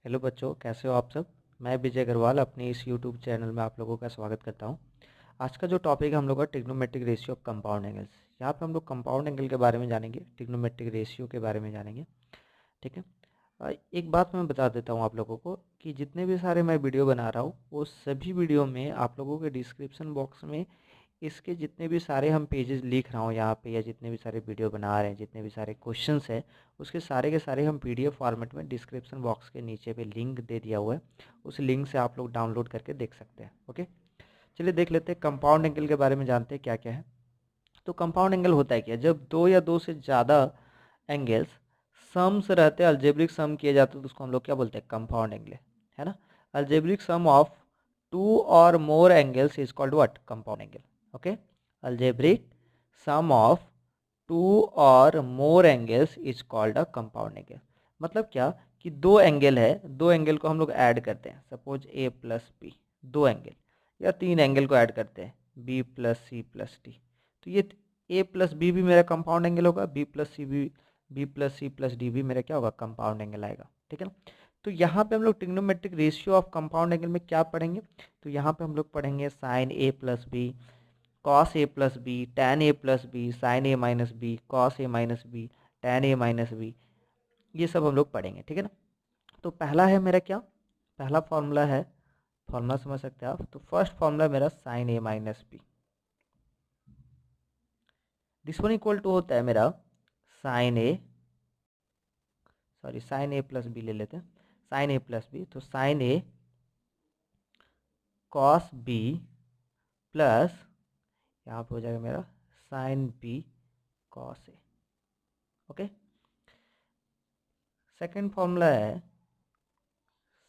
Hello बच्चों, कैसे हो आप सब। मैं विजय अग्रवाल अपने इस यूट्यूब चैनल में आप लोगों का स्वागत करता हूं। आज का जो टॉपिक है हम लोग का trigonometric ratio of compound angles. यहाँ पे हम लोग कंपाउंड एंगल के बारे में जानेंगे, ट्रिग्नोमेट्रिक रेशियो के बारे में जानेंगे। ठीक है। एक बात मैं बता देता हूँ आप लोगों को कि जितने भी सारे मैं वीडियो बना रहा हूँ वो सभी वीडियो में आप लोगों के डिस्क्रिप्शन बॉक्स में इसके जितने भी सारे हम पेजेस लिख रहा हूँ यहाँ पे, या जितने भी सारे वीडियो बना रहे हैं, जितने भी सारे क्वेश्चंस हैं, उसके सारे के सारे हम पीडीएफ फॉर्मेट में डिस्क्रिप्शन बॉक्स के नीचे पे लिंक दे दिया हुआ है। उस लिंक से आप लोग डाउनलोड करके देख सकते हैं। ओके, चलिए देख लेते हैं कंपाउंड एंगल के बारे में, जानते हैं क्या क्या है। तो कंपाउंड एंगल होता है क्या, जब दो या दो से ज़्यादा एंगल्स सम्स रहते हैं, अलजेब्रिक सम किए जाते हैं, तो उसको हम लोग क्या बोलते हैं, कंपाउंड एंगल, है ना। Algebraic sum of two or more angles is called what, compound angle. Okay, algebraic sum of two or more angles is called a compound angle. मतलब क्या कि दो एंगल है, दो एंगल को हम लोग ऐड करते हैं, सपोज ए प्लस बी, दो एंगल, या तीन एंगल को ऐड करते हैं, b plus c plus d. तो ये ए प्लस बी भी मेरा कंपाउंड एंगल होगा, बी प्लस सी भी, b plus c plus d भी मेरा क्या होगा, कंपाउंड एंगल आएगा। ठीक है ना। तो यहाँ पे हम लोग trigonometric ratio of compound angle में क्या पढ़ेंगे, तो यहाँ पे हम लोग पढ़ेंगे sign A plus b, cos A plus B, tan A plus B, sine A minus b, cos A minus B, tan A minus B, ये सब हम लोग पढ़ेंगे। ठीक है ना। तो पहला है मेरा क्या, पहला फॉर्मूला है, फॉर्मूला समझ सकते हैं आप। तो फर्स्ट फॉर्मूला मेरा sine A minus b, this one equal to होता है मेरा sine a, sorry sine A plus b ले लेते हैं, साइन ए प्लस बी, तो साइन ए कॉस बी प्लस, यहाँ पे हो जाएगा मेरा sine B cos a. Okay, second formula है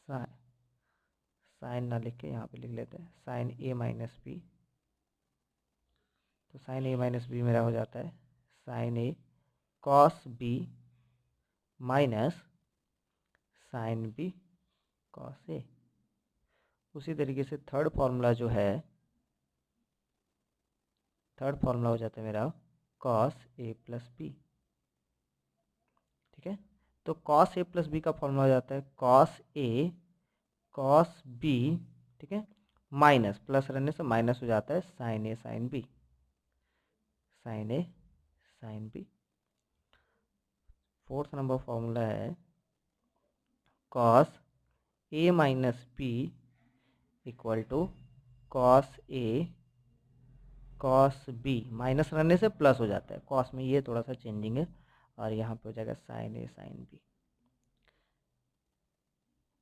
साइन ना लिख के यहाँ पे लिख लेते हैं साइन ए माइनस बी, तो साइन ए माइनस बी मेरा हो जाता है sine A cos B minus sine B cos A. उसी तरीके से थर्ड फॉर्मूला जो है, थर्ड फॉर्मूला हो जाता है मेरा कॉस ए प्लस बी। ठीक है, तो कॉस ए प्लस बी का फॉर्मूला हो जाता है कॉस ए कॉस बी, ठीक है, माइनस, प्लस रहने से माइनस हो जाता है sine A sine B, sine A sine B. Fourth number formula है cos A minus B equal to cos A cos B, minus रहने से प्लस हो जाता है, कॉस में ये थोड़ा सा चेंजिंग है, और यहाँ पे हो जाएगा साइन ए साइन बी।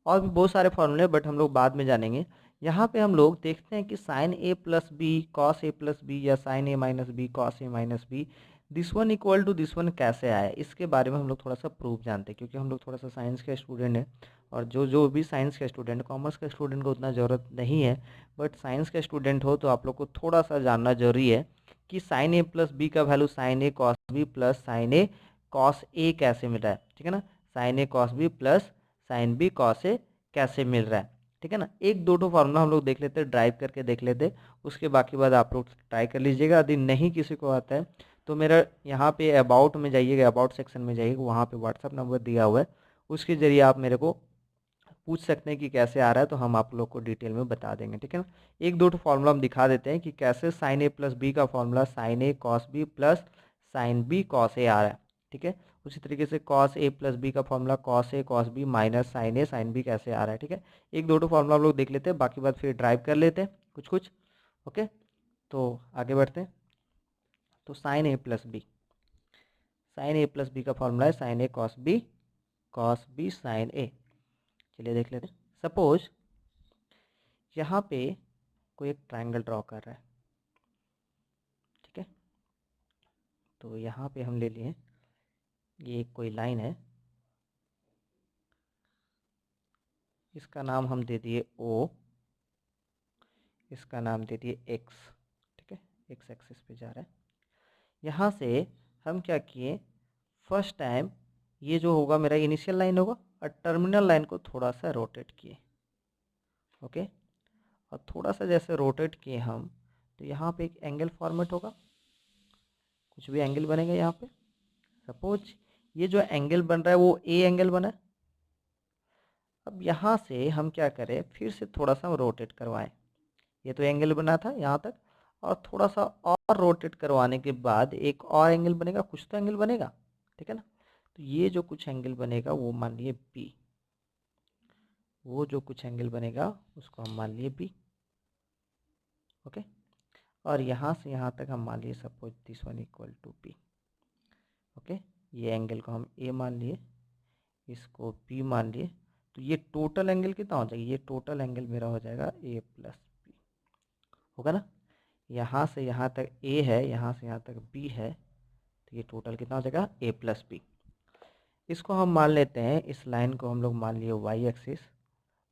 और भी बहुत सारे फॉर्मूले, बट हम लोग बाद में जानेंगे। यहाँ पे हम लोग देखते हैं कि साइन ए प्लस बी कॉस ए प्लस बी, या sine A minus b cos A minus b, this one equal to this one कैसे आया, इसके बारे में हम लोग थोड़ा सा प्रूफ जानते हैं, क्योंकि हम लोग थोड़ा सा साइंस के स्टूडेंट हैं। और जो जो भी साइंस के स्टूडेंट, कॉमर्स के स्टूडेंट को उतना ज़रूरत नहीं है, बट साइंस के स्टूडेंट हो तो आप लोग को थोड़ा सा जानना जरूरी है कि साइन ए प्लस बी का value sine A cos B plus sine A cos A कैसे मिल रहा है। ठीक है ना, sine A cos B plus sine B cos A कैसे मिल रहा है। ठीक है ना, एक दो फार्मूला हम लोग देख लेते हैं, ड्राइव करके देख लेते हैं, उसके बाकी बाद आप लोग ट्राई कर लीजिएगा। यदि नहीं किसी को आता है तो मेरा यहाँ पे अबाउट में जाइएगा, अबाउट सेक्शन में जाइएगा, वहाँ पे व्हाट्सअप नंबर दिया हुआ है, उसके जरिए आप मेरे को पूछ सकते हैं कि कैसे आ रहा है, तो हम आप लोग को डिटेल में बता देंगे। ठीक है ना, एक दो फार्मूला हम दिखा देते हैं कि कैसे साइन ए प्लस बी का formula sine A cos B plus sine B cos A आ रहा है। ठीक है, उसी तरीके से कॉस ए प्लस बी का formula cos A cos B minus sine A sine B कैसे आ रहा है। ठीक है, एक दो फार्मूला हम लोग देख लेते हैं, बाकी बात फिर ड्राइव कर लेते हैं कुछ कुछ। ओके, तो आगे बढ़ते हैं। तो साइन ए प्लस बी, साइन ए प्लस बी का फॉर्मूला है साइन ए कॉस बी साइन ए। चलिए देख लेते हैं। सपोज यहाँ पे कोई एक ट्रायंगल ड्रॉ कर रहा है। ठीक है, तो यहाँ पे हम ले लिए, ये कोई लाइन है, इसका नाम हम दे दिए ओ, इसका नाम दे दिए एक्स। ठीक है, एक्स एक्सिस पे जा रहा है। यहाँ से हम क्या किए, फर्स्ट टाइम ये जो होगा मेरा इनिशियल लाइन होगा, और टर्मिनल लाइन को थोड़ा सा रोटेट किए। ओके, और थोड़ा सा जैसे रोटेट किए हम, तो यहाँ पे एक एंगल फॉर्मेट होगा, कुछ भी एंगल बनेगा यहाँ पे। सपोज ये जो एंगल बन रहा है वो ए एंगल बना है। अब यहाँ से हम क्या करें, फिर से थोड़ा सा रोटेट करवाएं। ये तो एंगल बना था यहाँ तक, और थोड़ा सा और रोटेट करवाने के बाद एक और एंगल बनेगा, कुछ तो एंगल बनेगा, ठीक है ना। तो ये जो कुछ एंगल बनेगा वो मान लिए बी, वो जो कुछ एंगल बनेगा उसको हम मान लिए बी। ओके, और यहाँ से यहाँ तक हम मान लिए suppose this one equal to b. Okay, ये एंगल को हम ए मान लिए, इसको बी मान लिए। तो ये टोटल एंगल कितना हो जाएगा, ये टोटल एंगल मेरा हो जाएगा ए प्लस बी, होगा ना। यहाँ से यहाँ तक ए है, यहाँ से यहाँ तक बी है, तो ये टोटल कितना हो जाएगा ए प्लस बी। इसको हम मान लेते हैं, इस लाइन को हम लोग मान लिए वाई एक्सिस,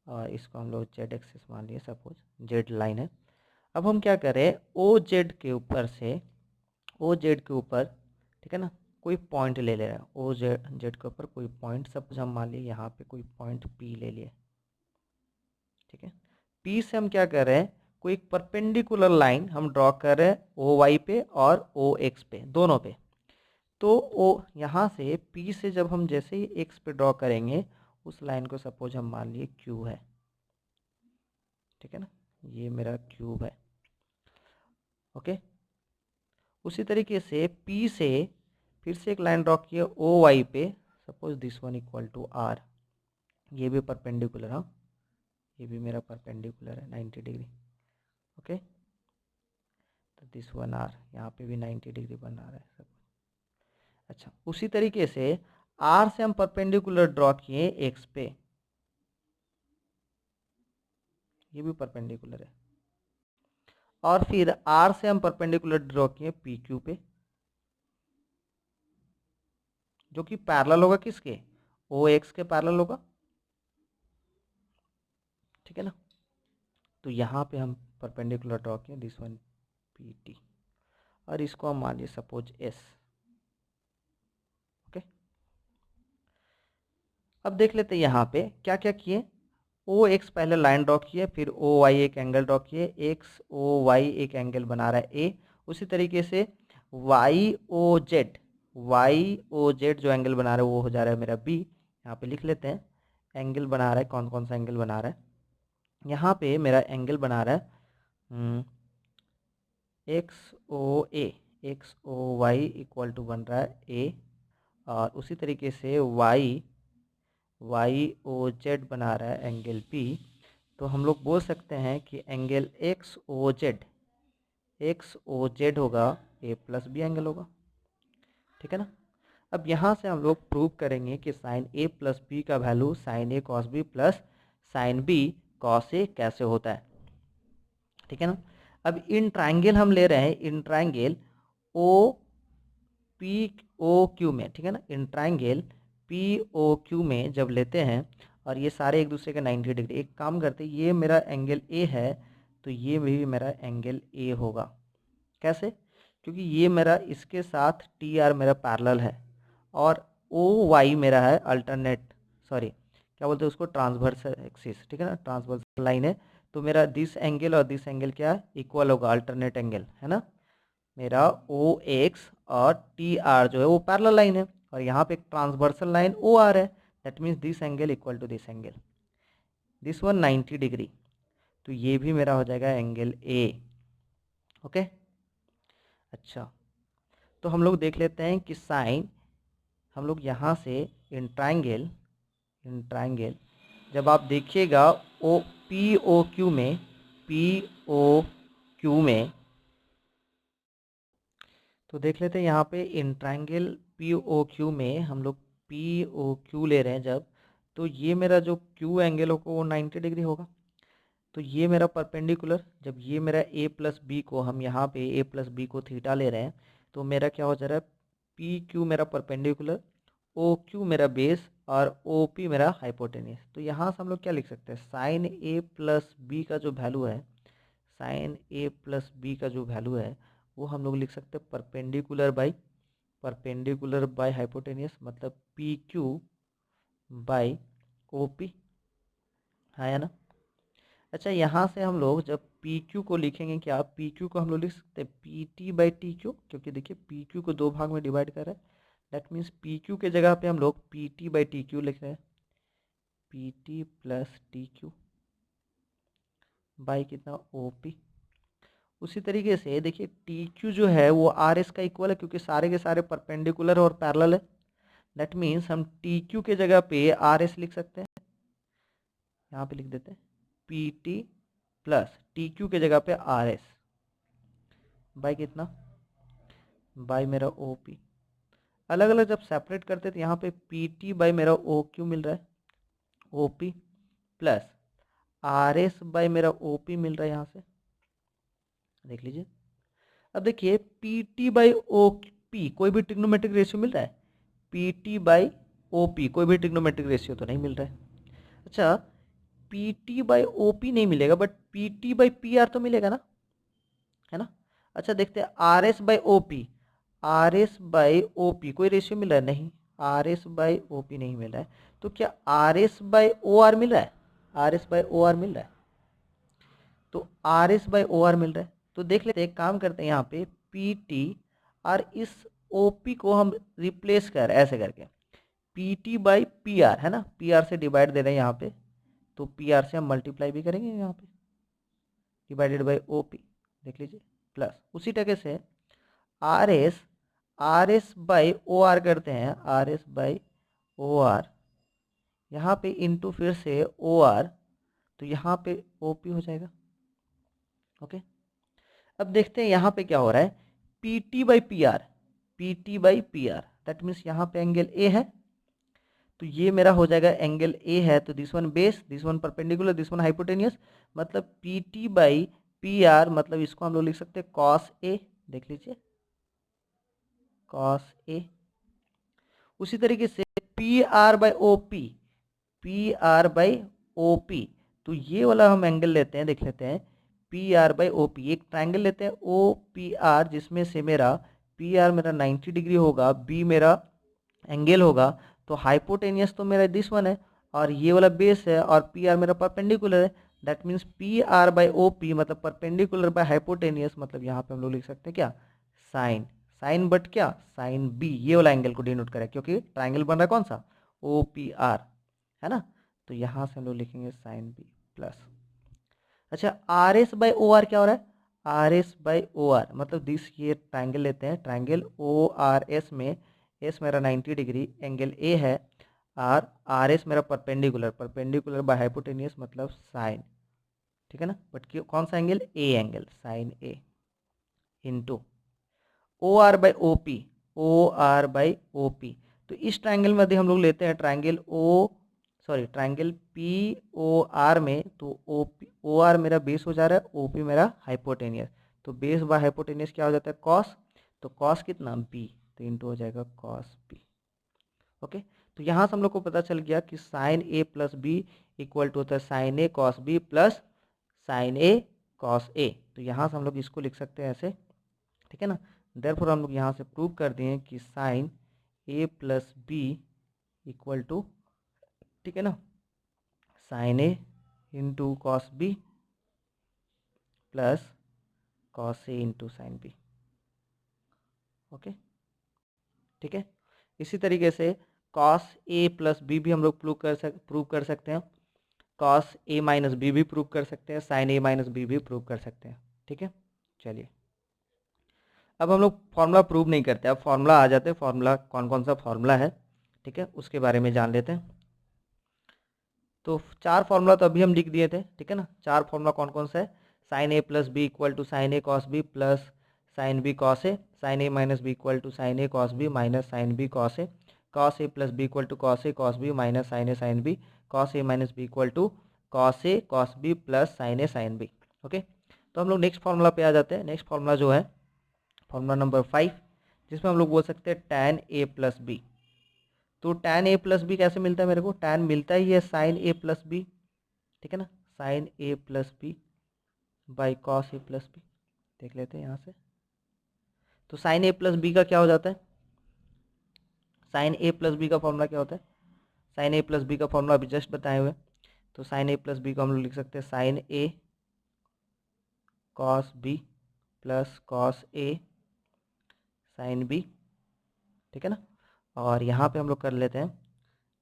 और इसको हम लोग जेड एक्सिस मान लिए, सपोज जेड लाइन है। अब हम क्या करें, ओ जेड के ऊपर से, ओ जेड के ऊपर, ठीक है ना, कोई पॉइंट ले ले रहा है, ओ जेड के ऊपर कोई पॉइंट, सपोज हम मान लिए यहाँ पे कोई पॉइंट पी ले लिए, ठीक है। पी से हम क्या कर रहे हैं, कोई एक परपेंडिकुलर लाइन हम ड्रॉ कर रहे हैं ओ वाई पे और ओ एक्स पे, दोनों पे। तो ओ यहाँ से पी से जब हम जैसे ही एक्स पे ड्रॉ करेंगे, उस लाइन को सपोज हम मान लिए क्यू है, ठीक है ना, ये मेरा क्यूब है। ओके, उसी तरीके से पी से फिर से एक लाइन ड्रॉ किए ओ वाई पे, suppose this one equal to R, ये भी परपेंडिकुलर, हाँ ये भी मेरा परपेंडिकुलर है 90 डिग्री। ओके, तो दिस वन आर, यहाँ पे भी 90 डिग्री बना रहा है सब। अच्छा, उसी तरीके से आर से हम परपेंडिकुलर ड्रॉ किए एक्स पे, ये भी परपेंडिकुलर है। और फिर आर से हम परपेंडिकुलर ड्रॉ किए पी क्यू पे, जो कि पैरेलल होगा किसके, ओ एक्स के पैरेलल होगा, ठीक है ना। तो यहाँ पे हम परपेंडिकुलर ड्रॉ किए दिस वन पी टी, और इसको हम मान लिए सपोज एस। ओके, अब देख लेते हैं यहाँ पे क्या क्या किए। ओ एक्स पहले लाइन ड्रॉ किए, फिर ओ वाई एक एंगल ड्रॉ किए, एक्स ओ वाई एक एंगल बना रहा है ए। उसी तरीके से वाई ओ जेड जो एंगल बना रहा है वो हो जा रहा है मेरा बी। यहाँ पे लिख लेते हैं एंगल बना रहा है, कौन कौन सा एंगल बना रहा है। यहाँ पे मेरा एंगल बना रहा है X O Y equal to बन रहा है ए, और उसी तरीके से वाई ओ जेड बना रहा है एंगल पी। तो हम लोग बोल सकते हैं कि एंगल एक्स ओ जेड होगा ए प्लस बी एंगल होगा, ठीक है ना। अब यहाँ से हम लोग प्रूव करेंगे कि साइन ए प्लस बी का value sine A cos B plus sine B cos A कैसे होता है, ठीक है ना। अब इन ट्राइंगल हम ले रहे हैं, in triangle O P O Q में, ठीक है ना, in triangle P O Q में जब लेते हैं, और ये सारे एक दूसरे के 90 डिग्री, एक काम करते हैं, ये मेरा एंगल ए है, तो ये भी मेरा एंगल ए होगा। कैसे, क्योंकि ये मेरा इसके साथ टी आर मेरा पैरेलल है, और ओ वाई मेरा है अल्टरनेट, सॉरी क्या बोलते हैं उसको, ट्रांसवर्स एक्सिस, ठीक है ना, ट्रांसवर्स लाइन है। तो मेरा दिस एंगल और दिस एंगल क्या है, इक्वल होगा, अल्टरनेट एंगल है ना। मेरा ओ एक्स और टी आर जो है वो पैरेलल लाइन है, और यहाँ पे एक ट्रांसवर्सल लाइन ओ आर है, that means this angle equal to this angle, this one 90 degree. तो ये भी मेरा हो जाएगा एंगल ए। ओके, अच्छा, तो हम लोग देख लेते हैं कि साइन, हम लोग यहाँ से इन ट्राइंगल जब आप देखिएगा ओ पी ओ क्यू में, तो देख लेते हैं यहाँ पे इन ट्राइंगल पी ओ क्यू में हम लोग पी ओ क्यू ले रहे हैं जब, तो ये मेरा जो क्यू एंगल होगा वो 90 डिग्री होगा। तो ये मेरा परपेंडिकुलर, जब ये मेरा ए प्लस बी को हम यहाँ पे ए प्लस बी को थीटा ले रहे हैं, तो मेरा क्या हो जा रहा है, पी क्यू मेरा परपेंडिकुलर, ओ क्यू मेरा बेस, और ओ पी मेरा हाइपोटेनियस। तो यहाँ से हम लोग क्या लिख सकते हैं, साइन ए प्लस बी का जो वैल्यू है, साइन ए प्लस बी का जो वैल्यू है वो हम लोग लिख सकते हैं परपेंडिकुलर बाय हाइपोटेनियस, मतलब P Q by O P, है ना। अच्छा, यहाँ से हम लोग जब पी क्यू को लिखेंगे, क्या पी क्यू को हम लोग लिख सकते हैं P T by T Q, क्योंकि देखिए पी क्यू को दो भाग में डिवाइड कर रहा है, दैट मीन्स पी क्यू के जगह पे हम लोग P T by T Q लिख रहे हैं, P T plus T Q by कितना ओ पी। उसी तरीके से देखिए टी क्यू जो है वो आर एस का इक्वल है क्योंकि सारे के सारे परपेंडिकुलर और पैरेलल है। दैट मीन्स हम टी क्यू के जगह पे आर एस लिख सकते हैं, यहाँ पे लिख देते हैं P T plus T Q के जगह पे आर एस बाई कितना, बाई मेरा ओ पी। अलग अलग जब सेपरेट करते तो यहाँ पे पी टी बाई मेरा ओ क्यू मिल रहा है, O P plus R S by मेरा ओ पी मिल रहा है, यहाँ से देख लीजिए। अब देखिए P T by O P कोई भी ट्रिग्नोमेट्रिक रेशियो मिल रहा है, P T by O P कोई भी ट्रिग्नोमेट्रिक रेशियो तो नहीं मिल रहा है। अच्छा P T by O P नहीं मिलेगा but P T by P R तो मिलेगा ना, है ना। अच्छा देखते हैं R S by O P, R S by O P कोई रेशियो मिल रहा है, नहीं R S by O P नहीं मिल रहा है। तो क्या R S by O R मिल रहा है, R S by O R मिल रहा है, तो are S by O R मिल रहा है। तो देख लेते हैं, एक काम करते हैं यहाँ पे पी टी और इस ओ पी को हम रिप्लेस कर ऐसे करके P T by P are, है ना, पी आर से डिवाइड दे रहे हैं यहाँ पे, तो पी आर से हम मल्टीप्लाई भी करेंगे यहाँ पे डिवाइडेड बाई ओ पी, देख लीजिए प्लस उसी तरह से R S by O R करते हैं, R S by O R यहाँ पे इंटू फिर से ओ आर, तो यहाँ पे ओ पी हो जाएगा। ओके अब देखते हैं यहाँ पे क्या हो रहा है, P T by P are, P T by P are that means यहाँ पे एंगल ए है, तो ये मेरा हो जाएगा एंगल ए है, तो this one base, this one perpendicular, this one hypotenuse, मतलब P T by P R, मतलब इसको हम लोग लिख सकते हैं कॉस ए, देख लीजिए कॉस ए। उसी तरीके से P R by O P, P R by O P, तो ये वाला हम एंगल लेते हैं, देख लेते हैं P R by O P, एक ट्राइंगल लेते हैं ओ पी आर जिसमें से मेरा पी आर मेरा 90 डिग्री होगा, बी मेरा एंगल होगा, तो हाइपोटेनियस तो मेरा दिस वन है और ये वाला बेस है और पी आर मेरा परपेंडिकुलर है, that means P R by O P मतलब परपेंडिकुलर बाय हाइपोटेनियस, मतलब यहाँ पे हम लोग लिख सकते हैं क्या साइन, साइन बट क्या साइन बी, ये वाला एंगल को डिनोट करें क्योंकि ट्राइंगल बन रहा है कौन सा ओ पी आर, है ना, तो यहाँ से हम लोग लिखेंगे साइन बी प्लस। अच्छा R S by O R क्या हो रहा है, R S by O R मतलब दिस, ये ट्राइंगल लेते हैं, ट्राइंगल ओ आर एस में एस मेरा 90 डिग्री, एंगल ए है और आर एस मेरा परपेंडिकुलर, परपेंडिकुलर बाय हाइपोटेनियस मतलब साइन, ठीक है ना, बट कौन सा angle A angle, sine A into O R by O P, O R by O P, तो इस ट्राइंगल में हम लोग लेते हैं triangle triangle P O R में, तो ओ आर मेरा बेस हो जा रहा है, ओ पी मेरा हाइपोटेनियस, तो बेस बाय हाइपोटेनियस क्या हो जाता है कॉस, तो कॉस कितना बी, तो इंटू हो जाएगा कॉस बी। ओके तो यहाँ से हम लोग को पता चल गया कि sine A plus B equal to होता है sine A cos B plus sine A cos A, तो यहाँ से हम लोग इसको लिख सकते हैं ऐसे, ठीक है ना। देयरफॉर हम लोग यहाँ से प्रूव कर दिए कि sine A plus B equal to, ठीक है ना, sine A into cos B plus cos A into sine B. Okay ठीक है, इसी तरीके से कॉस ए प्लस बी भी हम लोग प्रूव कर सकते हैं, कॉस ए माइनस बी भी प्रूव कर सकते हैं, साइन ए माइनस बी भी प्रूव कर सकते हैं, ठीक है। चलिए अब हम लोग फॉर्मूला प्रूव नहीं करते, अब फॉर्मूला आ जाते हैं, फॉर्मूला कौन कौन सा फॉर्मूला है, ठीक है, उसके बारे में जान लेते हैं। तो चार फॉर्मूला तो अभी हम लिख दिए थे, ठीक है ना, चार फॉर्मूला कौन कौन सा है, sine A plus B equal to sine A cos B plus sine B cos A, sine A minus B equal to sine A cos B minus sine B cos A plus B equal to cos A cos B minus sine A sine B, cos A minus B equal to cos A cos B plus sine A sine B. Okay तो हम लोग next formula पे आ जाते हैं, next formula जो है formula number 5, जिसमें हम लोग बोल सकते हैं tan ए प्लस बी, तो tan ए प्लस बी कैसे मिलता है मेरे को, tan मिलता ही है साइन ए प्लस बी, ठीक है ना, sine A plus B by cos A plus B, देख लेते हैं यहाँ से। तो साइन ए प्लस बी का क्या हो जाता है, साइन ए प्लस बी का फॉर्मूला क्या होता है, साइन ए प्लस बी का फॉर्मूला अभी जस्ट बताए हुए, तो साइन ए प्लस बी को हम लोग लिख सकते हैं sine A cos B plus cos A sine B, ठीक है ना, और यहाँ पे हम लोग कर लेते हैं,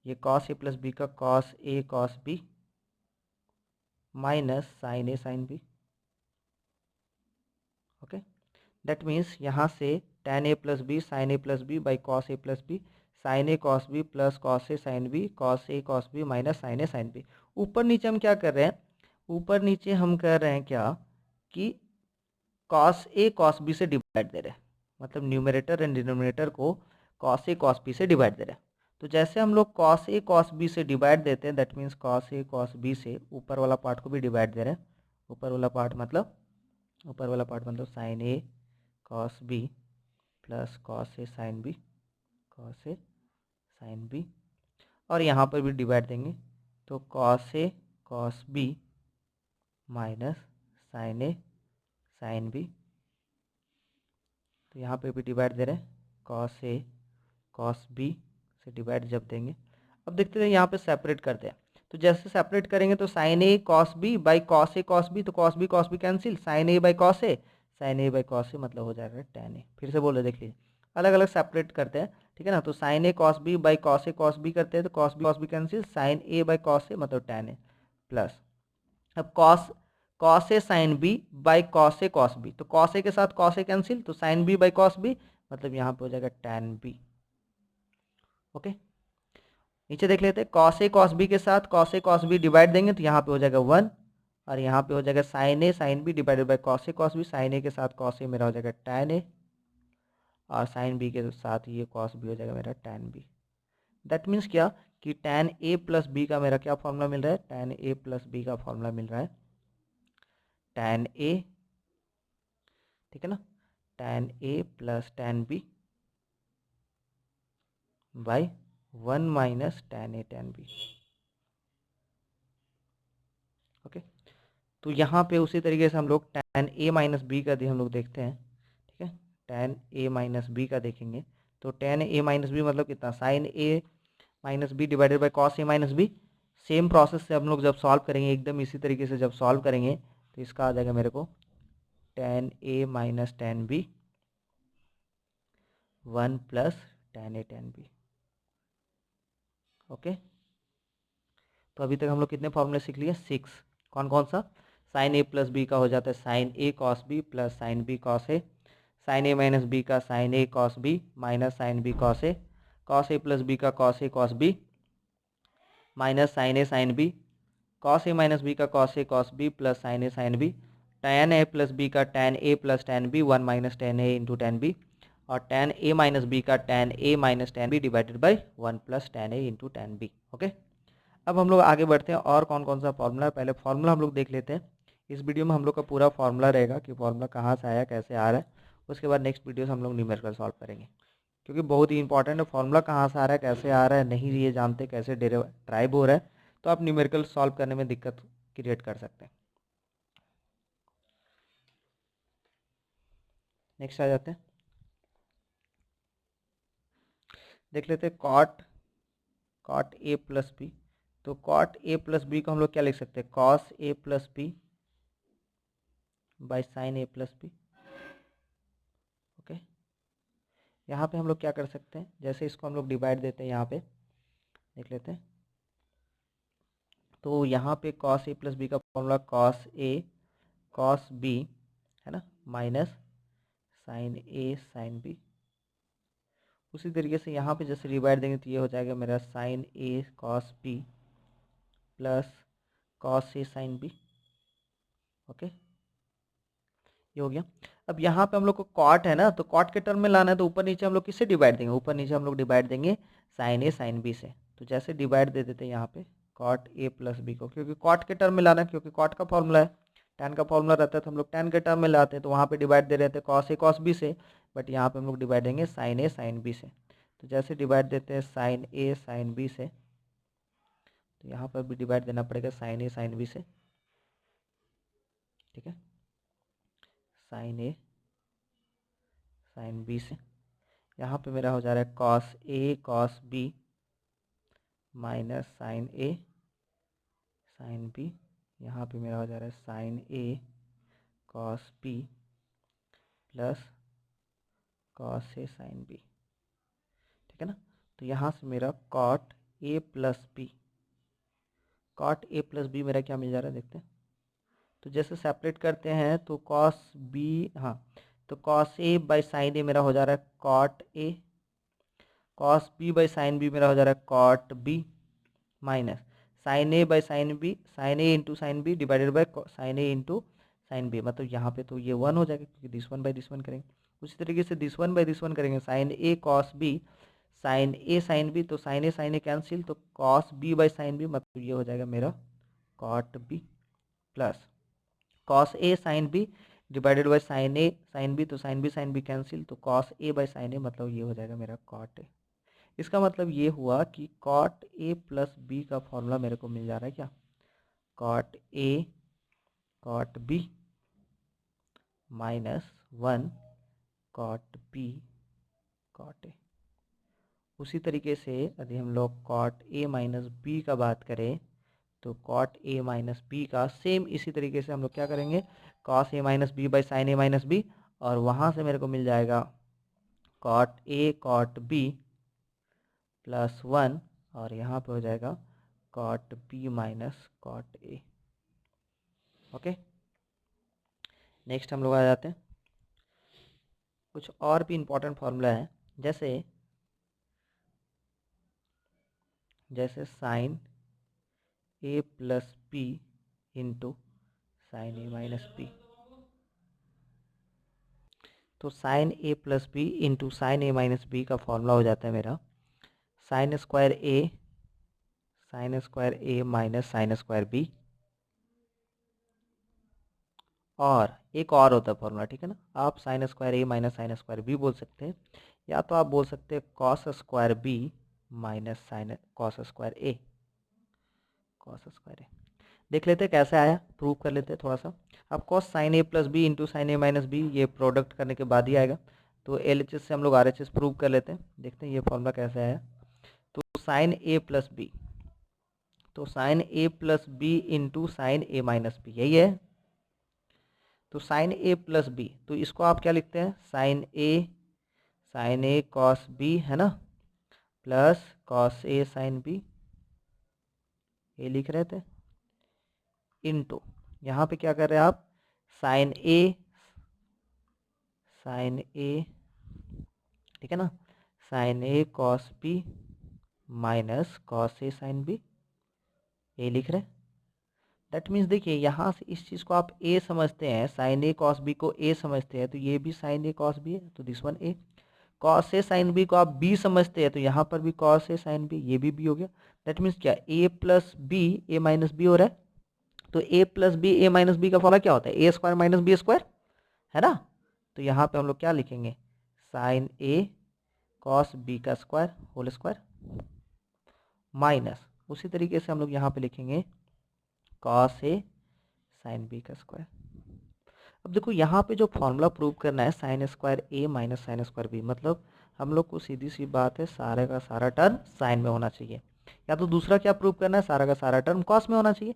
ये कॉस ए प्लस बी का cos A cos B minus sine A sine B. Okay, that means यहाँ से tan A plus B sine A plus B by cos A plus B sine A cos B plus cos A sine B cos A cos B minus sine A sine B. ऊपर नीचे हम क्या कर रहे हैं, ऊपर नीचे हम कर रहे हैं क्या कि कॉस ए कॉस बी से डिवाइड दे रहे हैं, मतलब न्यूमरेटर एंड डिनोमिनेटर को कॉस ए कॉस बी से डिवाइड दे रहे हैं। तो जैसे हम लोग कॉस ए कॉस बी से डिवाइड देते हैं, that means cos A cos B से ऊपर वाला पार्ट को भी डिवाइड दे रहे हैं। ऊपर वाला पार्ट मतलब sine A cos B plus cos A sine B cos A sine B, और यहाँ पर भी डिवाइड देंगे तो cos A cos B minus sine A sine B. तो यहाँ पे भी डिवाइड दे रहे हैं, कॉस ए कॉस बी से डिवाइड जब देंगे। अब देखते हैं यहाँ पे सेपरेट करते हैं। तो जैसे सेपरेट करेंगे तो sine A cos B by cos A cos B, तो cos B cancel, sine A by cos A sine A by cos A मतलब हो जाएगा टेन ए। फिर से बोलो, देख लीजिए, अलग अलग सेपरेट करते हैं, ठीक है ना। तो sine A cos B by cos A cos B करते हैं तो cos B cancel, sine A by cos A मतलब टेन ए प्लस, अब cos A sine B by cos A cos B, तो कॉस ए के साथ cos A cancel, तो sine B by cos B मतलब यहाँ पे हो जाएगा टैन बी। ओके, नीचे देख लेते हैं, कॉस ए कॉस बी के साथ cos A cos B divide देंगे तो यहाँ पे हो जाएगा 1, और यहाँ पे हो जाएगा sine A sine B divided by cos A cos B, sine A के साथ कॉस ए मेरा हो जाएगा टैन ए, और साइन बी के साथ ये कॉस बी हो जाएगा मेरा टैन बी। दैट मीन्स क्या कि टैन ए प्लस बी का मेरा क्या फॉर्मूला मिल रहा है, टैन ए प्लस बी का फॉर्मूला मिल रहा है टैन ए, ठीक है ना, tan A plus tan B by 1 minus tan A tan B. Okay, तो यहाँ पे उसी तरीके से हम लोग टैन ए माइनस बी का हम लोग देखते हैं, ठीक है। टैन ए माइनस बी का देखेंगे तो टैन ए माइनस बी मतलब कितना, sine A minus B divided by cos A minus B. Same process से हम लोग जब सॉल्व करेंगे, एकदम इसी तरीके से जब सॉल्व करेंगे तो इसका आ जाएगा मेरे को tan A minus tan B 1 plus tan A tan B. Okay, तो अभी तक हम लोग कितने फॉर्मूले सीख लिए, 6। कौन कौन सा, साइन ए प्लस बी का हो जाता है sine A cos B plus sine B cos A, sine A minus B का साइन ए cos B minus sine B cos ए प्लस बी का cos A cos B minus sine A sine B, cos A minus B का cos A cos B plus sine A sine B, tan A plus B का tan A plus tan B 1 minus tan A into tan B, और tan A minus B का tan A minus tan B divided by 1 plus tan A into tan B. Okay, अब हम लोग आगे बढ़ते हैं और कौन कौन सा फॉर्मूला है। पहले फॉर्मूला हम लोग देख लेते हैं। इस वीडियो में हम लोग का पूरा फॉर्मूला रहेगा कि फॉर्मूला कहाँ से आया कैसे आ रहा है। उसके बाद नेक्स्ट वीडियो से हम लोग न्यूमेरिकल सॉल्व करेंगे, क्योंकि बहुत ही इंपॉर्टेंट है फॉर्मूला कहाँ से आ रहा है कैसे आ रहा है, नहीं ये जानते कैसे ड्राइव हो रहा है तो आप न्यूमेरिकल सॉल्व करने में दिक्कत क्रिएट कर सकते हैं। नेक्स्ट आ जाते हैं, देख लेते हैं कॉट ए प्लस बी। तो कॉट ए प्लस बी को हम लोग क्या लिख सकते हैं, cos A plus B by sine A plus B. Okay, यहाँ पे हम लोग क्या कर सकते हैं, जैसे इसको हम लोग डिवाइड देते हैं, यहाँ पे देख लेते हैं। तो यहाँ पे कॉस ए प्लस बी का formula cos A cos B है ना, minus sine A sine B. उसी तरीके से यहाँ पे जैसे डिवाइड देंगे तो ये हो जाएगा मेरा sine A cos B plus cos A sine B. Okay, ये हो गया। अब यहाँ पे हम लोग को कॉट है ना, तो कॉट के टर्म में लाना है तो ऊपर नीचे हम लोग किससे डिवाइड देंगे, ऊपर नीचे हम लोग डिवाइड देंगे साइन ए साइन बी से। तो जैसे डिवाइड दे देते हैं यहाँ पे कॉट ए प्लस बी को, क्योंकि कॉट के टर्म में लाना है, क्योंकि कॉट का फॉर्मूला है, टैन का फॉर्मूला रहता है तो हम लोग टैन के टर्म में लाते हैं, तो वहाँ पे डिवाइड दे रहे थे कॉस ए कॉस बी से, बट यहाँ पे हम लोग डिवाइड देंगे साइन ए साइन बी से। तो जैसे डिवाइड देते हैं साइन ए साइन बी से, तो यहाँ पर भी डिवाइड देना पड़ेगा साइन ए साइन बी से, ठीक है, साइन ए साइन बी से। यहाँ पे मेरा हो जा रहा है cos A cos B minus sine A sine B. यहाँ पे मेरा हो जा रहा है sine A cos B plus cos A sine B, ठीक है ना। तो यहाँ से मेरा cot A plus B, cot A plus B मेरा क्या मिल जा रहा है देखते हैं। तो जैसे सेपरेट करते हैं तो कॉस बी, हाँ, तो cos A by sine A मेरा हो जा रहा है cot A, cos B by sine B मेरा हो जा रहा है cot B, minus sine A by sine B, sine A into sine B divided by sine A into sine B, मतलब यहाँ पे तो ये 1 हो जाएगा क्योंकि this one by this one करेंगे। उसी तरीके से this one by this one करेंगे, sign A cos B, sine A sine B, तो साइन ए कैंसिल, तो cos B by sine B, मतलब ये हो जाएगा मेरा cot B, plus cos A sine B divided by sine B, तो sine B cancel, तो cos A by sine A, मतलब ये हो जाएगा मेरा कॉट ए। इसका मतलब ये हुआ कि कॉट ए प्लस बी का फॉर्मूला मेरे को मिल जा रहा है क्या, cot A cot B minus 1 cot B cot A. उसी तरीके से यदि हम लोग कॉट ए माइनस बी का बात करें तो कॉट ए माइनस बी का सेम इसी तरीके से हम लोग क्या करेंगे, cos A minus B by sine A minus B, और वहाँ से मेरे को मिल जाएगा cot A cot B plus 1, और यहाँ पे हो जाएगा cot B minus cot A. Okay, next हम लोग आ जाते हैं, कुछ और भी इम्पोर्टेंट फार्मूला है, जैसे साइन ए प्लस बी इंटू साइन ए माइनस बी, तो साइन ए प्लस बी इंटू साइन ए माइनस बी का फॉर्मूला हो जाता है मेरा sine square A minus sine square B, और एक और होता है फॉर्मूला, ठीक है ना, आप sine square A minus sine square B बोल सकते हैं, या तो आप बोल सकते हैं cos square B minus sine cos square A, cos square A. देख लेते हैं कैसे आया, प्रूव कर लेते हैं थोड़ा सा। अब कॉस साइन ए प्लस बी इंटू साइन ए माइनस बी, ये प्रोडक्ट करने के बाद ही आएगा, तो एल एच एस से हम लोग आर एच एस प्रूव कर लेते हैं, देखते हैं ये फॉर्मूला कैसे आया। तो साइन ए प्लस बी, तो साइन ए प्लस बी इंटू साइन ए माइनस बी, यही है। तो साइन ए प्लस बी, तो इसको आप क्या लिखते हैं, साइन ए कॉस बी है ना, plus cos A sine B, ये लिख रहे थे, इंटू यहाँ पे क्या कर रहे हैं आप, साइन ए, ठीक है ना, sine A cos B minus cos A sine B, ये लिख रहे हैं। दैट मीन्स देखिए यहाँ से इस चीज़ को आप ए समझते हैं, साइन ए कॉस बी को ए समझते हैं, तो ये भी साइन ए कॉस बी है, तो this one A. Cos A sine B को आप बी समझते हैं, तो यहाँ पर भी कॉस ए साइन बी, ये भी हो गया। दैट मीन्स क्या, ए प्लस बी ए माइनस बी हो रहा है, तो ए प्लस बी ए माइनस बी का फॉर्मूला क्या होता है, ए स्क्वायर माइनस बी स्क्वायर, है ना। तो यहाँ पे हम लोग क्या लिखेंगे, साइन ए कॉस बी का स्क्वायर होल स्क्वायर माइनस, उसी तरीके से हम लोग यहाँ पे लिखेंगे कॉस ए साइन बी का स्क्वायर। अब देखो यहाँ पे जो फॉर्मूला प्रूव करना है sine square A minus sine square B, मतलब हम लोग को सीधी सी बात है सारे का सारा टर्म साइन में होना चाहिए, या तो दूसरा क्या प्रूव करना है, सारा का सारा टर्म कॉस में होना चाहिए।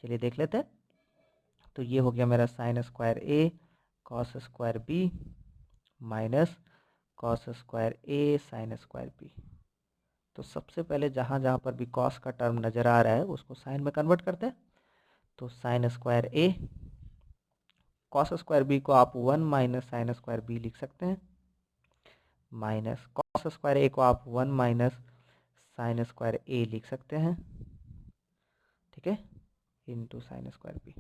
चलिए देख लेते हैं, तो ये हो गया मेरा sine square A cos square B minus cos square A sine square B. तो सबसे पहले जहाँ जहाँ पर भी कॉस का टर्म नज़र आ रहा है उसको साइन में कन्वर्ट करते हैं, तो sign square A cos square B को आप 1 माइनस साइन स्क्वायर बी लिख सकते हैं, माइनस कॉस स्क्वायर ए को आप 1 माइनस साइन स्क्वायर ए लिख सकते हैं, ठीक है, इंटू साइन स्क्वायर बी।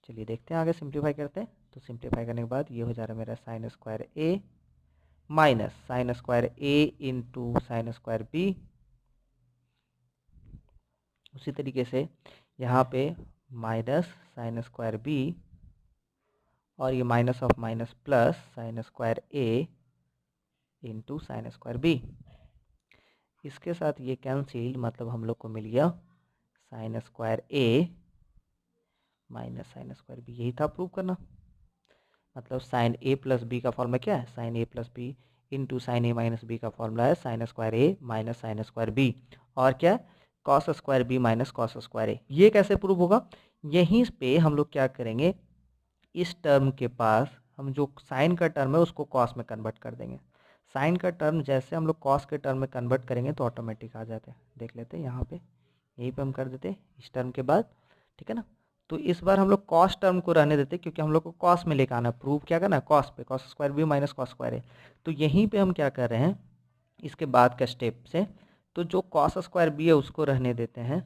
चलिए देखते हैं आगे, सिंप्लीफाई करते हैं, तो सिंप्लीफाई करने के बाद ये हो जा रहा है मेरा sine square A minus sine square A into sine square B. उसी तरीके से यहाँ पे माइनस साइन स्क्वायर बी, और ये minus of minus plus sine square A into sine square B. इसके साथ ये कैंसिल, मतलब हम लोग को मिल गया sine square A minus sine square B, यही था प्रूव करना। मतलब साइन ए प्लस बी का फॉर्मूला क्या है, साइन ए प्लस बी इंटू साइन ए माइनस बी का फॉर्मूला है sine square A minus sine square B, और क्या, cos square B minus cos square A. ये कैसे प्रूव होगा, यहीं पे हम लोग क्या करेंगे, इस टर्म के पास हम जो साइन का टर्म है उसको कॉस में कन्वर्ट कर देंगे, साइन का टर्म जैसे हम लोग कॉस के टर्म में कन्वर्ट करेंगे तो ऑटोमेटिक आ जाते हैं। देख लेते हैं यहाँ पे, यहीं पे हम कर देते हैं इस टर्म के बाद, ठीक है ना। तो इस बार हम लोग कॉस टर्म को रहने देते क्योंकि हम लोग को कॉस में लेकर आना है, प्रूव क्या करना है कॉस पे, cos square B minus cos square A. तो यहीं पे हम क्या कर रहे हैं इसके बाद का स्टेप से, तो जो कॉस स्क्वायर बी है उसको रहने देते हैं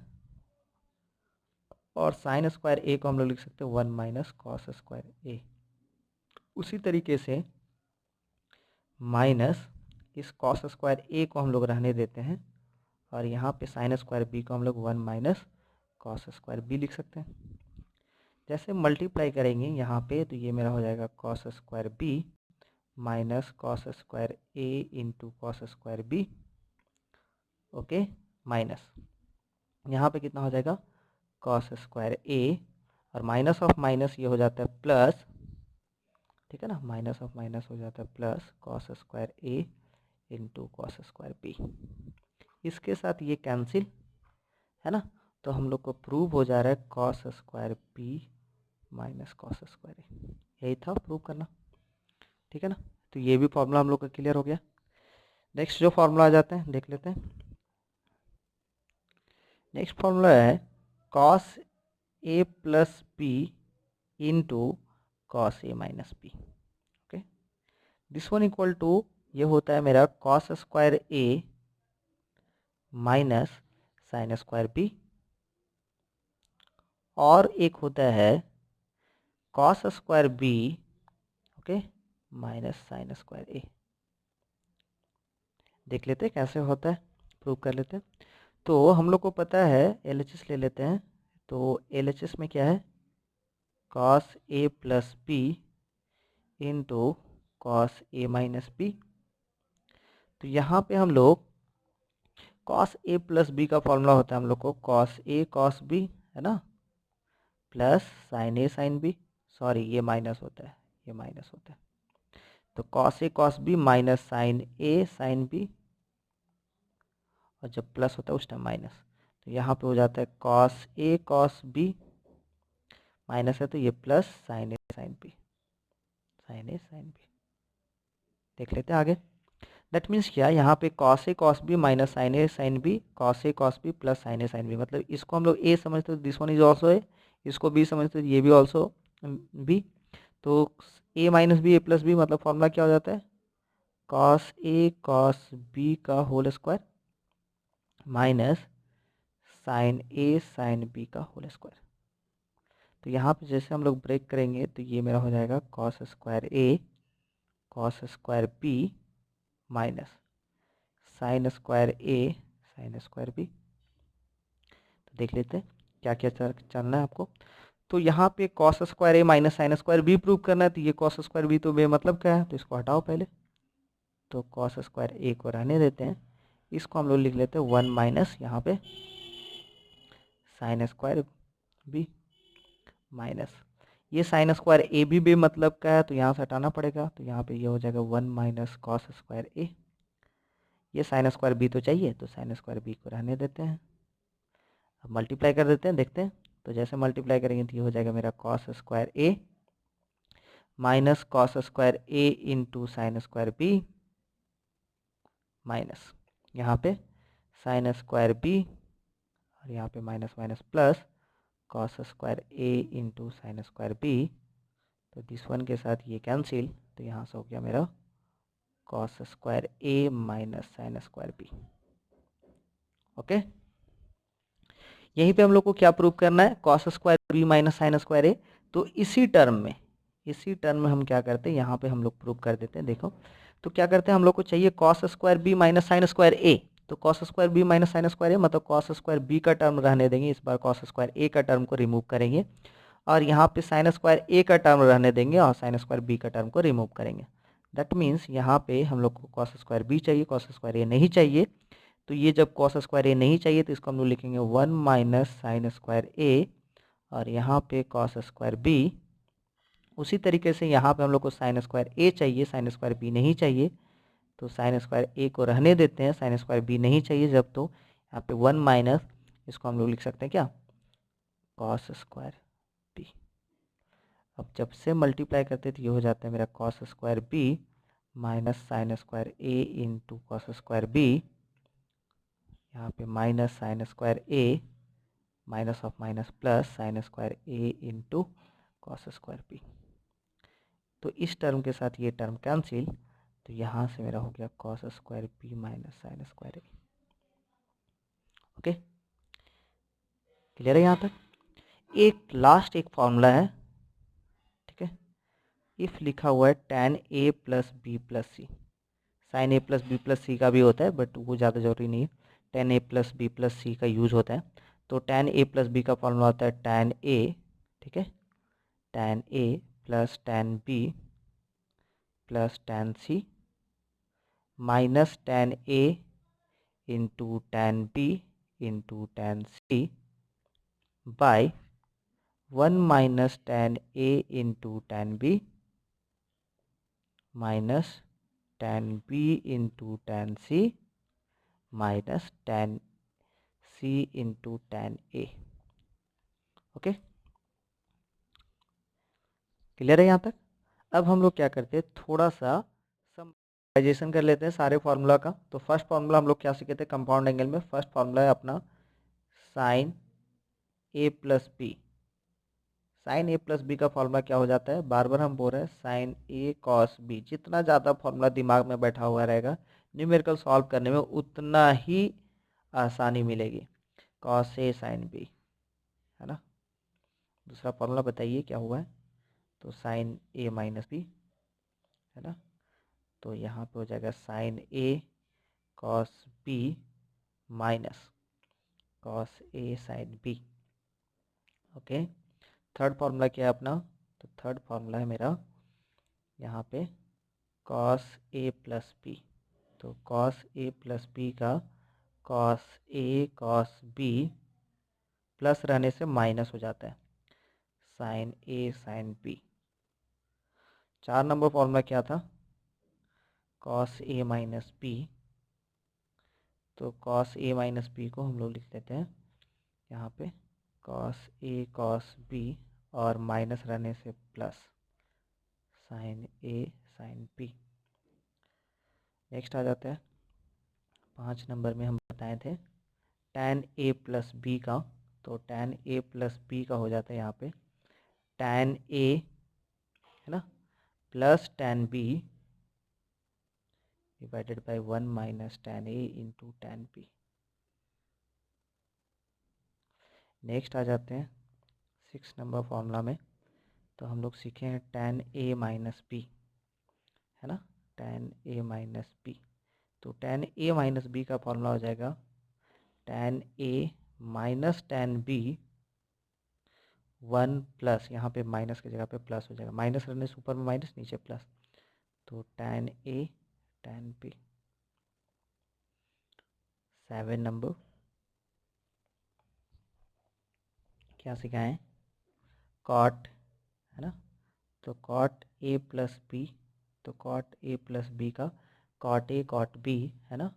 और साइन स्क्वायर ए को हम लोग लिख सकते हैं 1 माइनस कॉस स्क्वायर ए। उसी तरीके से माइनस इस कॉस स्क्वायर ए को हम लोग रहने देते हैं और यहाँ पे साइन स्क्वायर बी को हम लोग 1 माइनस कॉस स्क्वायर बी लिख सकते हैं। जैसे मल्टीप्लाई करेंगे यहाँ पे तो ये मेरा हो जाएगा cos square B minus cos square A into cos square B, okay, minus यहाँ पे कितना हो जाएगा कॉस स्क्वायर ए और माइनस ऑफ माइनस ये हो जाता है प्लस, ठीक है ना, माइनस ऑफ माइनस हो जाता है plus cos square A into cos square B. इसके साथ ये कैंसिल है ना, तो हम लोग को प्रूव हो जा रहा है cos square B minus cos square A. यही था प्रूव करना, ठीक है ना। तो ये भी फॉर्मूला हम लोग का क्लियर हो गया। नेक्स्ट जो फॉर्मूला आ जाते हैं देख लेते हैं। नेक्स्ट फॉर्मूला है cos A plus B into cos A minus B, okay. This one equal to ये होता है मेरा cos square A minus sine square B, और एक होता है cos square B, okay, minus sine square A. देख लेते हैं कैसे होता है, प्रूव कर लेते हैं। तो हम लोग को पता है LHS ले लेते हैं। तो LHS में क्या है कॉस ए प्लस बी इंटू कॉस ए माइनस बी। तो यहाँ पे हम लोग कॉस ए प्लस बी का फॉर्मूला होता है हम लोग को कॉस ए कॉस बी, है ना, plus sine A sine B, sorry ये माइनस होता है, ये माइनस होता है। तो cos A cos B minus sine A sine B, और जब प्लस होता है उस टाइम माइनस। तो यहाँ पे हो जाता है cos A cos B, minus है तो ये plus sine A sine B, sine A sine B. देख लेते हैं आगे। दैट मीन्स क्या, यहाँ पे cos A cos B minus sine A sine B, cos A cos B plus sine A sine B, मतलब इसको हम लोग ए समझते हैं, this one is also a, इसको बी समझते हैं, ये भी ऑल्सो बी। तो ए माइनस बी ए प्लस बी मतलब फॉर्मूला क्या हो जाता है कॉस ए कॉस बी का whole square minus sine A sine B का होल स्क्वायर। तो यहाँ पे जैसे हम लोग ब्रेक करेंगे तो ये मेरा हो जाएगा cos square A cos square B minus sine square A sine square B. तो देख लेते हैं क्या क्या चलना है आपको। तो यहाँ पे cos square A minus sine square B prove करना है। तो ये कॉस स्क्वायर बी तो बेमतलब क्या है, तो इसको हटाओ पहले। तो कॉस स्क्वायर ए को रहने देते हैं, इसको हम लोग लिख लेते हैं 1 माइनस यहाँ पे साइन स्क्वायर बी माइनस ये साइन स्क्वायर ए भी बेमतलब का है तो यहाँ से हटाना पड़ेगा। तो यहाँ पे ये हो जाएगा 1 माइनस कॉस स्क्वायर ए। ये साइन स्क्वायर बी तो चाहिए तो साइन स्क्वायर बी को रहने देते हैं। अब मल्टीप्लाई कर देते हैं, देखते हैं। तो जैसे मल्टीप्लाई करेंगे तो ये हो जाएगा मेरा cos square A minus cos square A into sine square B minus यहाँ पे साइन स्क्वायर बी और यहाँ पे minus minus plus cos square A into sine square B. तो दिस वन के साथ ये कैंसिल, तो यहाँ से हो गया मेरा cos square A minus sine square B, okay. यहीं पे हम लोग को क्या प्रूव करना है cos square B minus sine square A. तो इसी टर्म में हम क्या करते हैं यहाँ पे हम लोग प्रूव कर देते हैं। देखो तो क्या करते हैं, हम लोग को चाहिए cos square B minus sine square A. तो cos square B minus sine square A मतलब कॉस स्क्वायर बी का टर्म रहने देंगे, इस बार कॉस स्क्वायर ए का टर्म को रिमूव करेंगे और यहाँ पे साइन स्क्वायर ए का टर्म रहने देंगे और साइन स्क्वायर बी का टर्म को रिमूव करेंगे। दैट मीन्स यहाँ पे हम लोग को कॉस स्क्वायर बी चाहिए, कॉस स्क्वायर ए नहीं चाहिए। तो ये जब कॉस स्क्वायर ए नहीं चाहिए तो इसको हम लोग लिखेंगे 1 माइनस साइन स्क्वायर ए और यहाँ पे कॉस स्क्वायर बी। उसी तरीके से यहाँ पे हम लोग को साइन स्क्वायर ए चाहिए, साइन स्क्वायर बी नहीं चाहिए। तो साइन स्क्वायर ए को रहने देते हैं, साइन स्क्वायर बी नहीं चाहिए जब, तो यहाँ पे 1 माइनस इसको हम लोग लिख सकते हैं क्या कॉस स्क्वायर बी। अब जब से मल्टीप्लाई करते तो ये हो जाता है मेरा cos square B minus sine square A into cos square B, यहाँ पे minus sine square A minus of minus plus sine square A into cos square B. तो इस टर्म के साथ ये टर्म कैंसिल, तो यहाँ से मेरा हो गया cos square B minus sine square A. Okay, clear है यहाँ तक। एक फॉर्मूला है, ठीक है, इफ लिखा हुआ है tan a plus B plus C. Sine A plus B plus C का भी होता है बट वो ज़्यादा जरूरी नहीं है, tan a plus B plus C का यूज होता है। तो tan a प्लस बी का फॉर्मूला होता है tan a, ठीक है, tan a plus tan b plus tan c minus tan a into tan b into tan c by 1 minus tan a into tan b minus tan b into tan c minus tan c into tan a। Okay, clear है यहाँ तक। अब हम लोग क्या करते हैं, थोड़ा सा समराइजेशन कर लेते हैं सारे फार्मूला का। तो फर्स्ट फार्मूला हम लोग क्या सीखे थे कंपाउंड एंगल में, फर्स्ट फार्मूला है अपना साइन ए प्लस बी। साइन ए प्लस बी का फॉर्मूला क्या हो जाता है, बार बार हम बोल रहे हैं साइन ए कॉस बी। जितना ज़्यादा फॉर्मूला दिमाग में बैठा हुआ रहेगा न्यूमेरिकल सॉल्व करने में उतना ही आसानी मिलेगी। कॉस ए साइन बी, है ना। दूसरा फॉर्मूला बताइए क्या हुआ है, तो साइन ए माइनस बी, है ना। तो यहाँ पे हो जाएगा sine A cos B minus cos A sine B. Okay, third formula क्या है अपना, तो थर्ड फार्मूला है मेरा यहाँ पे कॉस ए प्लस बी। तो कॉस ए प्लस बी का cos A cos B plus रहने से माइनस हो जाता है sine A sine B. 4 number formula क्या था, कॉस ए माइनस बी। तो कॉस ए माइनस बी को हम लोग लिख लेते हैं यहाँ पे कॉस ए कॉस बी और माइनस रहने से plus sine A sine B. Next आ जाता है 5 नंबर में हम बताए थे tan a प्लस बी का। तो tan a प्लस बी का हो जाता है यहाँ पे tan a, है ना, plus tan b divided by 1 minus tan a into tan b। Next आ जाते हैं 6 नंबर फॉर्मूला में। तो हम लोग सीखे हैं tan a माइनस बी, है ना, tan a माइनस बी। तो tan a माइनस बी का फॉर्मूला हो जाएगा tan a minus tan b 1 plus, यहाँ पे माइनस की जगह पे प्लस हो जाएगा, माइनस रहने से ऊपर में माइनस नीचे प्लस, तो tan a tan b। 7 number क्या सिखाएं, कॉट, है ना। तो कॉट ए प्लस बी, तो कॉट ए प्लस बी का कॉट ए कॉट बी, है ना,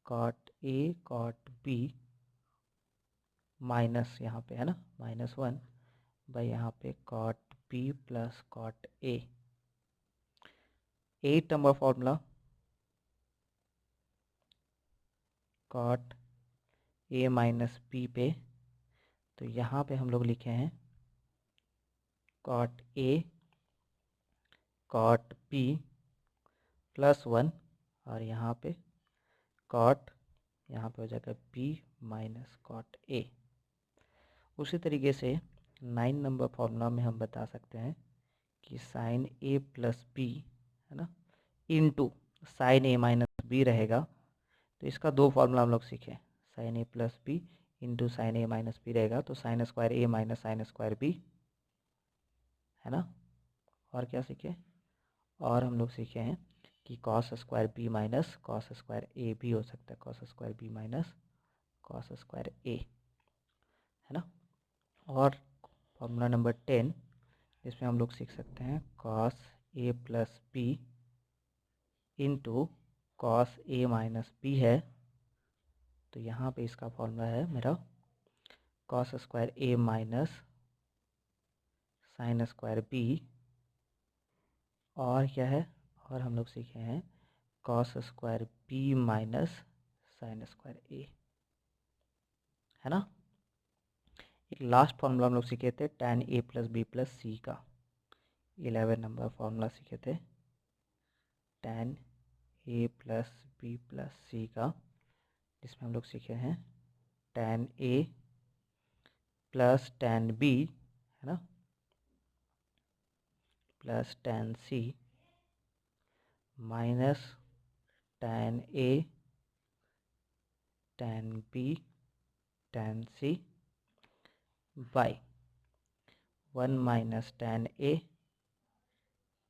cot A cot B minus यहाँ पे, है ना, -1 बाई यहाँ पे cot B plus cot A. 8 number formula cot A minus B पे। तो यहाँ पे हम लोग लिखे हैं cot A cot B plus 1 और यहाँ पे कॉट, यहाँ पे हो जाएगा बी माइनस कॉट ए। उसी तरीके से 9 नंबर फॉर्मूला में हम बता सकते हैं कि साइन ए प्लस बी, है ना, इनटू साइन ए माइनस बी रहेगा। तो इसका दो फार्मूला हम लोग सीखे, साइन ए प्लस बी इंटू साइन ए माइनस बी रहेगा, तो sign square A minus sine square B, है ना। और क्या सीखे, और हम लोग सीखे हैं कि cos square B minus cos square A भी हो सकता है, cos square B minus cos square A, है ना। और फार्मूला नंबर 10 इसमें हम लोग सीख सकते हैं कॉस ए प्लस बी इंटू कॉस ए माइनस बी है। तो यहाँ पे इसका फॉर्मूला है मेरा cos square A minus sine square B, और क्या है, और हम लोग सीखे हैं cos square B minus sine square A, है ना। एक लास्ट फॉर्मूला हम लोग सीखे थे tan a plus B plus C का, 11 नंबर फॉर्मूला सीखे थे tan a plus B plus C का, जिसमें हम लोग सीखे हैं tan a plus tan b, है ना, plus tan c minus tan a tan b tan c by 1 minus tan a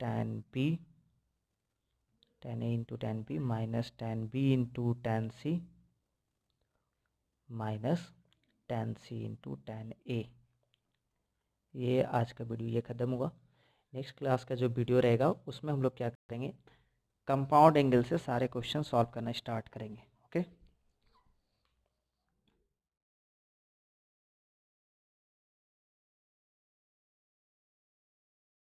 tan a into tan b minus tan b into tan c minus tan c into tan a। ये आज का video ये ख़त्म हुआ। Next class का जो video रहेगा उसमें हम लोग क्या करेंगे, कंपाउंड एंगल से सारे क्वेश्चन सॉल्व करना स्टार्ट करेंगे। ओके।